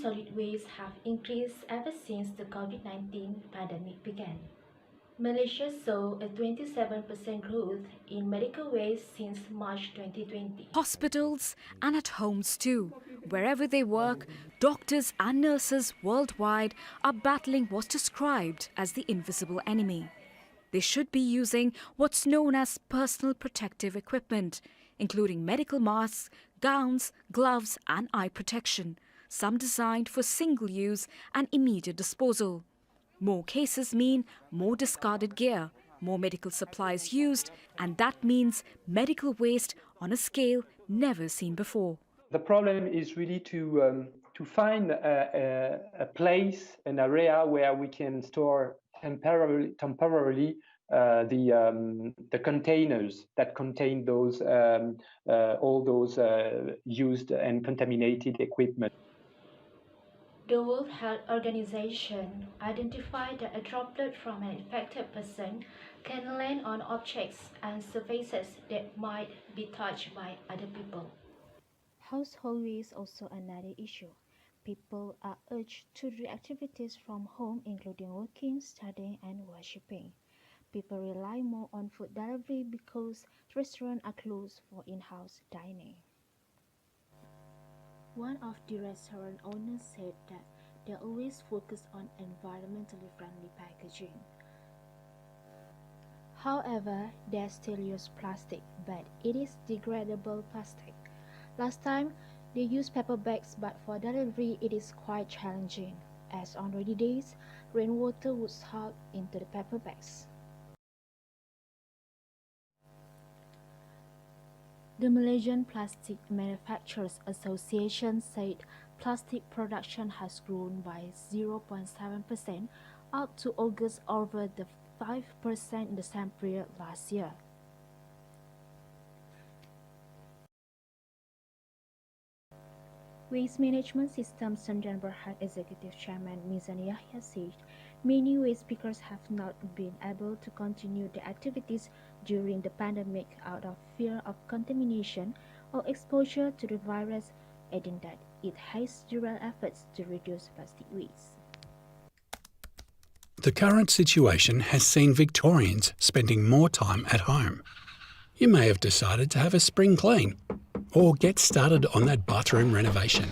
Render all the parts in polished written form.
solid waste have increased ever since the COVID-19 pandemic began. Malaysia saw a 27% growth in medical waste since March 2020. Hospitals and at homes too. Wherever they work, doctors and nurses worldwide are battling what's described as the invisible enemy. They should be using what's known as personal protective equipment, including medical masks, gowns, gloves and eye protection, some designed for single use and immediate disposal. More cases mean more discarded gear, more medical supplies used, and that means medical waste on a scale never seen before. The problem is really to find a place, an area where we can store temporarily the containers that contain those all those used and contaminated equipment. The World Health Organization identified that a droplet from an infected person can land on objects and surfaces that might be touched by other people. Household waste also another issue. People are urged to do activities from home including working, studying and worshipping. People rely more on food delivery because restaurants are closed for in-house dining. One of the restaurant owners said that they always focus on environmentally friendly packaging. However, they still use plastic, but it is degradable plastic. Last time, they used paper bags, but for delivery it is quite challenging, as on rainy days, rainwater would soak into the paper bags. The Malaysian Plastic Manufacturers Association said plastic production has grown by 0.7% up to August over the 5% in the same period last year. Waste Management Systems Sanjan Berhad Executive Chairman Mizan Yahya said many waste pickers have not been able to continue their activities during the pandemic out of fear of contamination or exposure to the virus, adding that it has derailed efforts to reduce plastic waste. The current situation has seen Victorians spending more time at home. You may have decided to have a spring clean or get started on that bathroom renovation.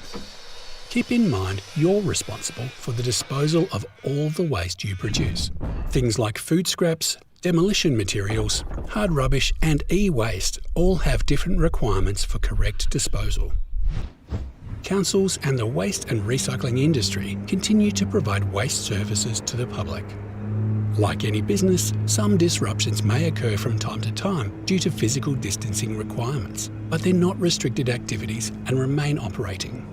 Keep in mind you're responsible for the disposal of all the waste you produce. Things like food scraps, demolition materials, hard rubbish and e-waste all have different requirements for correct disposal. Councils and the waste and recycling industry continue to provide waste services to the public. Like any business, some disruptions may occur from time to time due to physical distancing requirements, but they're not restricted activities and remain operating.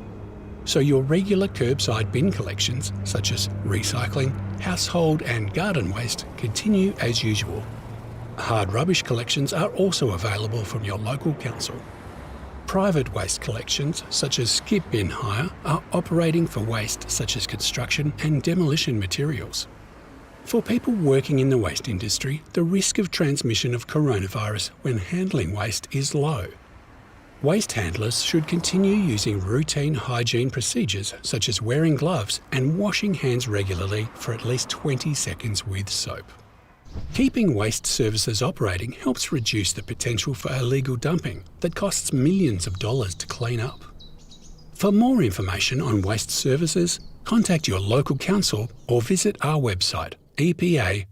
So your regular curbside bin collections, such as recycling, household and garden waste, continue as usual. Hard rubbish collections are also available from your local council. Private waste collections, such as skip bin hire, are operating for waste such as construction and demolition materials. For people working in the waste industry, the risk of transmission of coronavirus when handling waste is low. Waste handlers should continue using routine hygiene procedures such as wearing gloves and washing hands regularly for at least 20 seconds with soap. Keeping waste services operating helps reduce the potential for illegal dumping that costs millions of dollars to clean up. For more information on waste services, contact your local council or visit our website epa.vic.gov.au.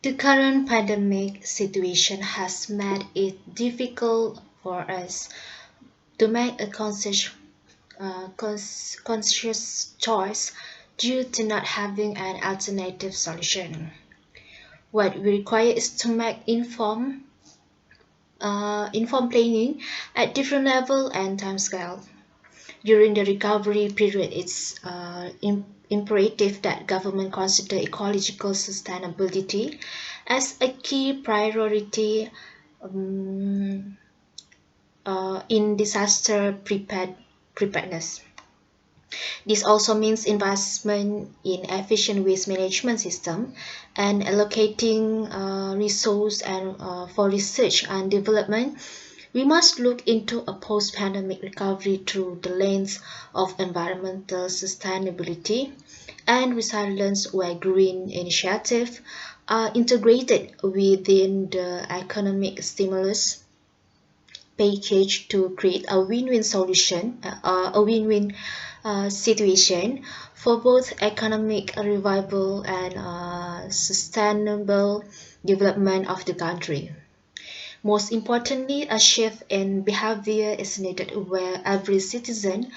The current pandemic situation has made it difficult for us to make a conscious choice due to not having an alternative solution. What we require is to make informed planning at different level and timescale. During the recovery period, it's imperative that government consider ecological sustainability as a key priority in disaster preparedness. This also means investment in efficient waste management system and allocating resource and for research and development. We must look into a post-pandemic recovery through the lens of environmental sustainability and resilience, where green initiatives are integrated within the economic stimulus package to create a win-win solution, a win-win situation for both economic revival and sustainable development of the country. Most importantly, a shift in behavior is needed where every citizen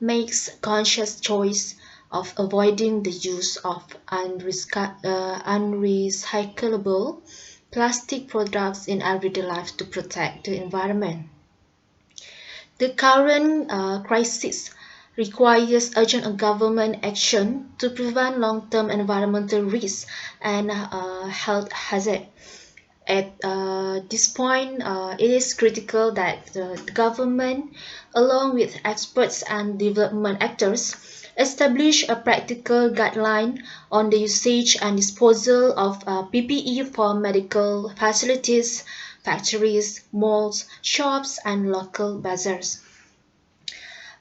makes conscious choice of avoiding the use of unrecyclable plastic products in everyday life to protect the environment. The current crisis requires urgent government action to prevent long-term environmental risks and health hazards. At this point, it is critical that the government, along with experts and development actors, establish a practical guideline on the usage and disposal of PPE for medical facilities, factories, malls, shops, and local bazaars.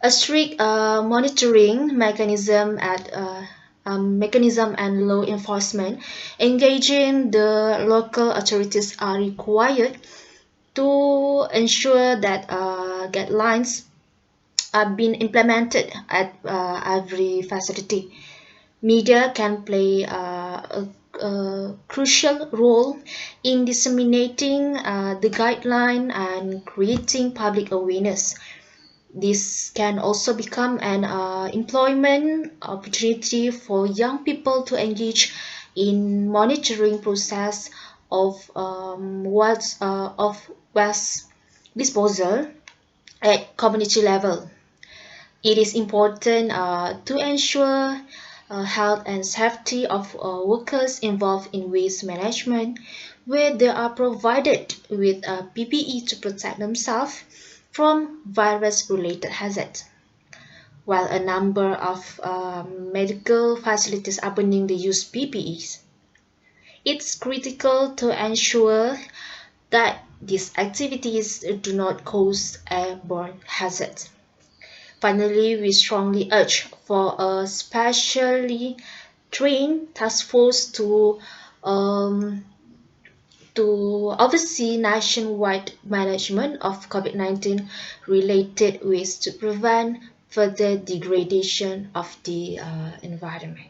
A strict monitoring mechanism and law enforcement engaging the local authorities are required to ensure that guidelines are being implemented at every facility. Media can play a crucial role in disseminating the guideline and creating public awareness. This can also become an employment opportunity for young people to engage in monitoring process of waste disposal at community level. It is important to ensure health and safety of workers involved in waste management, where they are provided with PPE to protect themselves from virus-related hazards. While a number of medical facilities are banning the use of PPEs, it's critical to ensure that these activities do not cause airborne hazards. Finally, we strongly urge for a specially trained task force to oversee nationwide management of COVID-19 related waste to prevent further degradation of the environment.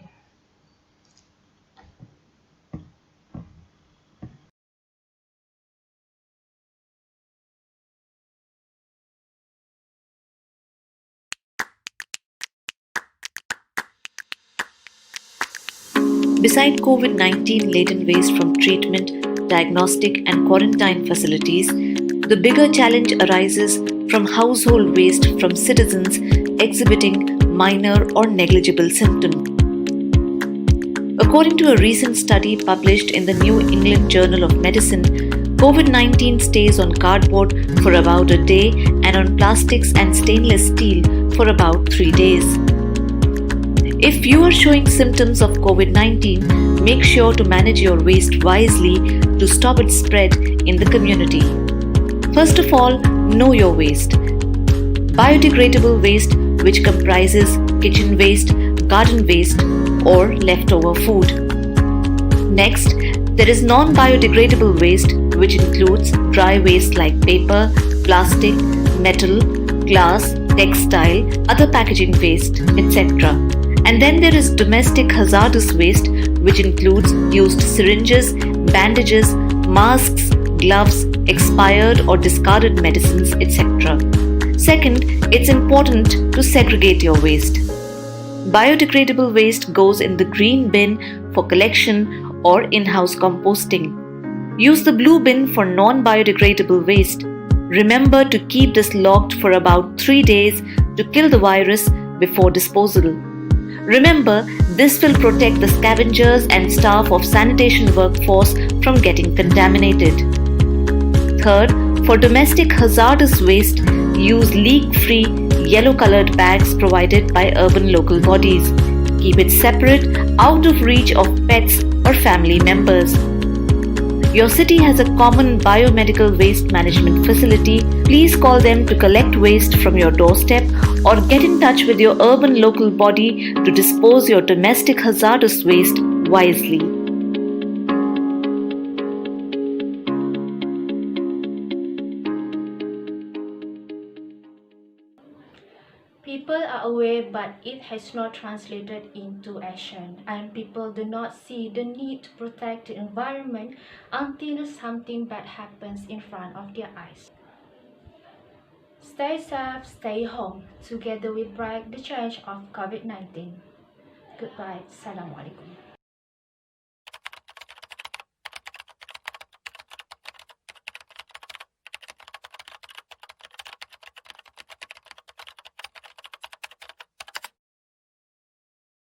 Beside COVID 19 laden waste from treatment, diagnostic, and quarantine facilities, the bigger challenge arises from household waste from citizens exhibiting minor or negligible symptoms. According to a recent study published in the New England Journal of Medicine, COVID 19 stays on cardboard for about a day and on plastics and stainless steel for about 3 days. If you are showing symptoms of COVID 19, make sure to manage your waste wisely to stop its spread in the community. First of all, know your waste. Biodegradable waste, which comprises kitchen waste, garden waste, or leftover food. Next, there is non-biodegradable waste, which includes dry waste like paper, plastic, metal, glass, textile, other packaging waste, etc. And then there is domestic hazardous waste, which includes used syringes, bandages, masks, gloves, expired or discarded medicines, etc. Second, it's important to segregate your waste. Biodegradable waste goes in the green bin for collection or in-house composting. Use the blue bin for non-biodegradable waste. Remember to keep this locked for about 3 days to kill the virus before disposal. Remember, this will protect the scavengers and staff of sanitation workforce from getting contaminated. Third, for domestic hazardous waste, use leak-free yellow colored bags provided by urban local bodies. Keep it separate, out of reach of pets or family members. Your city has a common biomedical waste management facility. Please call them to collect waste from your doorstep or get in touch with your urban local body to dispose your domestic hazardous waste wisely. People are aware, but it has not translated into action, and people do not see the need to protect the environment until something bad happens in front of their eyes. Stay safe, stay home. Together we break the change of COVID-19. Goodbye. Assalamualaikum.